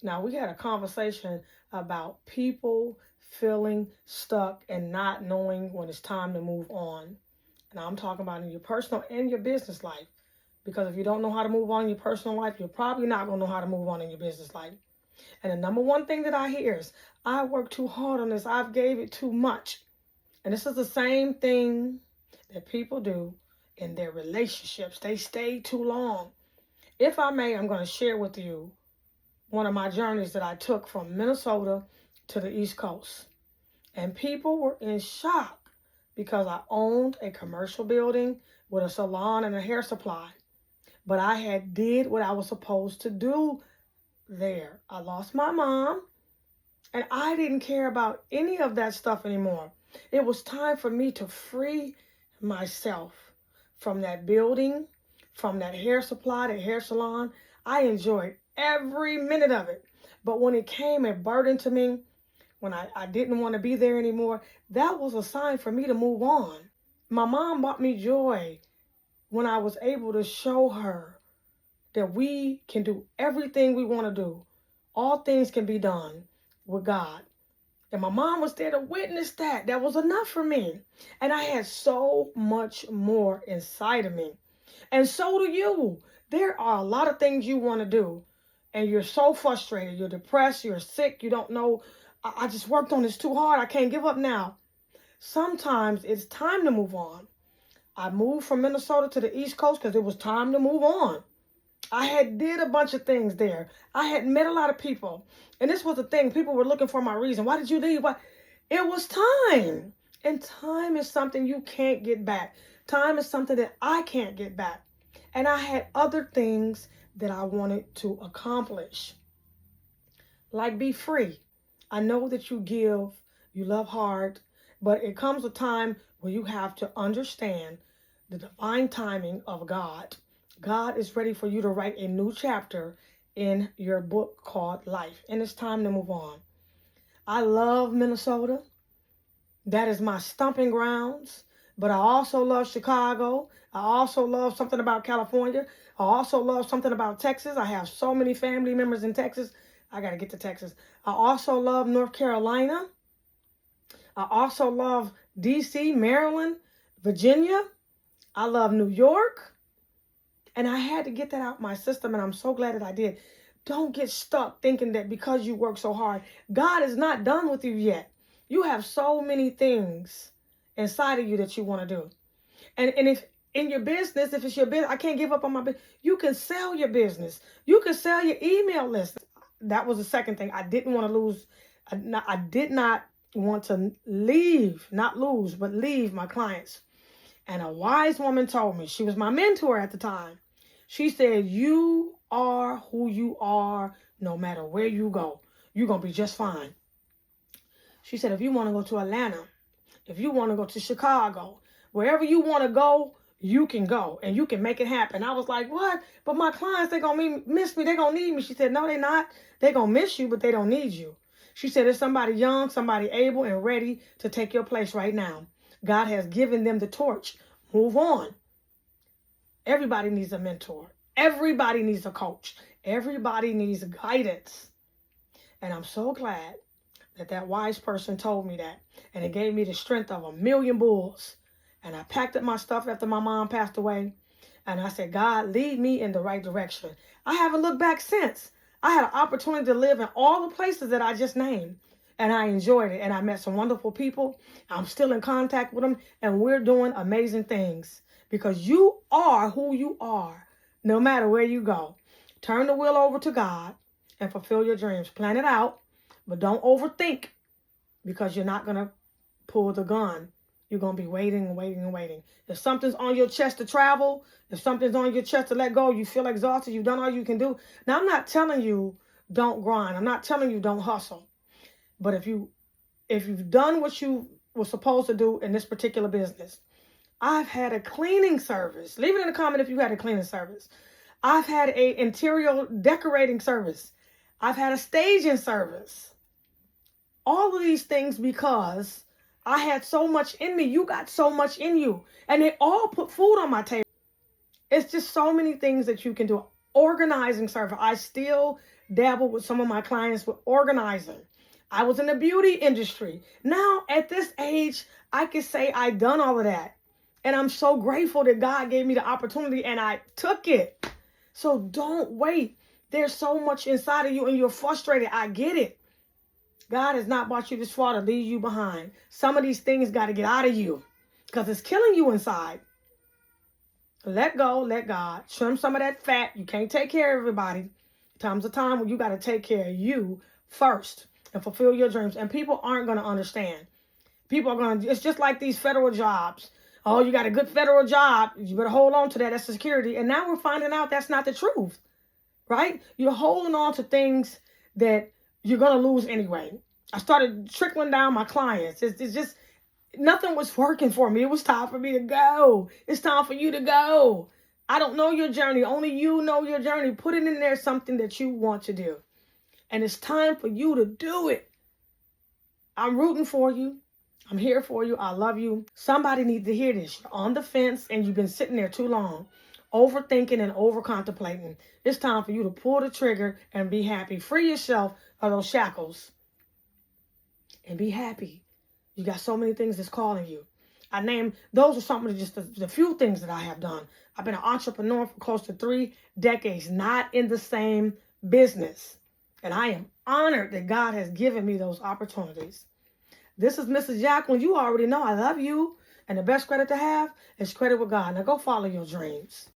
Now, we had a conversation about people feeling stuck and not knowing when it's time to move on. Now, I'm talking about in your personal and your business life. Because if you don't know how to move on in your personal life, you're probably not going to know how to move on in your business life. And the number one thing that I hear is, I work too hard on this. I've gave it too much. And this is the same thing that people do in their relationships. They stay too long. If I may, I'm going to share with you one of my journeys that I took from Minnesota to the East Coast. And people were in shock because I owned a commercial building with a salon and a hair supply. But I had did what I was supposed to do there. I lost my mom, and I didn't care about any of that stuff anymore. It was time for me to free myself from that building, from that hair supply, that hair salon. I enjoyed every minute of it. But when it came a burden to me, when I didn't want to be there anymore, that was a sign for me to move on. My mom brought me joy when I was able to show her that we can do everything we want to do. All things can be done with God. And my mom was there to witness that. That was enough for me. And I had so much more inside of me. And so do you. There are a lot of things you want to do. And you're so frustrated. You're depressed. You're sick. You don't know. I just worked on this too hard. I can't give up now. Sometimes it's time to move on. I moved from Minnesota to the East Coast because it was time to move on. I had did a bunch of things there. I had met a lot of people. And this was the thing. People were looking for my reason. Why did you leave? Why? It was time. And time is something you can't get back. Time is something that I can't get back. And I had other things that I wanted to accomplish. Like be free. I know that you give, you love hard, but it comes a time where you have to understand the divine timing of God. God is ready for you to write a new chapter in your book called Life. And it's time to move on. I love Minnesota. That is my stomping grounds. But I also love Chicago. I also love something about California. I also love something about Texas. I have so many family members in Texas. I got to get to Texas. I also love North Carolina. I also love D.C., Maryland, Virginia. I love New York. And I had to get that out my system, and I'm so glad that I did. Don't get stuck thinking that because you work so hard, God is not done with you yet. You have so many things inside of you that you want to do. And if in your business, if it's your business, I can't give up on my business. You can sell your business. You can sell your email list. That was the second thing. I didn't want to lose. I did not want to leave, not lose, but leave my clients. And a wise woman told me, she was my mentor at the time. She said, you are who you are no matter where you go. You're going to be just fine. She said, if you want to go to Atlanta, if you want to go to Chicago, wherever you want to go, you can go and you can make it happen. I was like, what? But my clients, they're going to miss me. They're going to need me. She said, no, they're not. They're going to miss you, but they don't need you. She said, there's somebody young, somebody able and ready to take your place right now. God has given them the torch. Move on. Everybody needs a mentor. Everybody needs a coach. Everybody needs guidance. And I'm so glad that that wise person told me that. And it gave me the strength of 1,000,000 bulls. And I packed up my stuff after my mom passed away. And I said, God, lead me in the right direction. I haven't looked back since. I had an opportunity to live in all the places that I just named. And I enjoyed it. And I met some wonderful people. I'm still in contact with them. And we're doing amazing things. Because you are who you are, no matter where you go. Turn the wheel over to God and fulfill your dreams. Plan it out, but don't overthink, because you're not going to pull the gun. You're going to be waiting and waiting and waiting. If something's on your chest to travel, if something's on your chest to let go, you feel exhausted, you've done all you can do. Now, I'm not telling you don't grind. I'm not telling you don't hustle. But if you've done what you were supposed to do in this particular business, I've had a cleaning service. Leave it in the comment if you had a cleaning service. I've had an interior decorating service. I've had a staging service. All of these things because I had so much in me. You got so much in you. And they all put food on my table. It's just so many things that you can do. Organizing service. I still dabbled with some of my clients with organizing. I was in the beauty industry. Now, at this age, I can say I've done all of that. And I'm so grateful that God gave me the opportunity and I took it. So don't wait. There's so much inside of you and you're frustrated. I get it. God has not brought you this far to leave you behind. Some of these things got to get out of you because it's killing you inside. Let go, let God. Trim some of that fat. You can't take care of everybody. Time's a time when you got to take care of you first and fulfill your dreams. And people aren't going to understand. People are going to, it's just like these federal jobs. Oh, you got a good federal job. You better hold on to that. That's security. And now we're finding out that's not the truth, right? You're holding on to things that you're going to lose anyway. I started trickling down my clients. It's just, nothing was working for me. It was time for me to go. It's time for you to go. I don't know your journey. Only you know your journey. Put it in there, something that you want to do. And it's time for you to do it. I'm rooting for you. I'm here for you. I love you. Somebody needs to hear this. You're on the fence and you've been sitting there too long, overthinking and over-contemplating. It's time for you to pull the trigger and be happy. Free yourself of those shackles and be happy. You got so many things that's calling you. I named, those are some of just the few things that I have done. I've been an entrepreneur for close to 3 decades, not in the same business. And I am honored that God has given me those opportunities. This is Mrs. Jacqueline. You already know I love you. And the best credit to have is credit with God. Now go follow your dreams.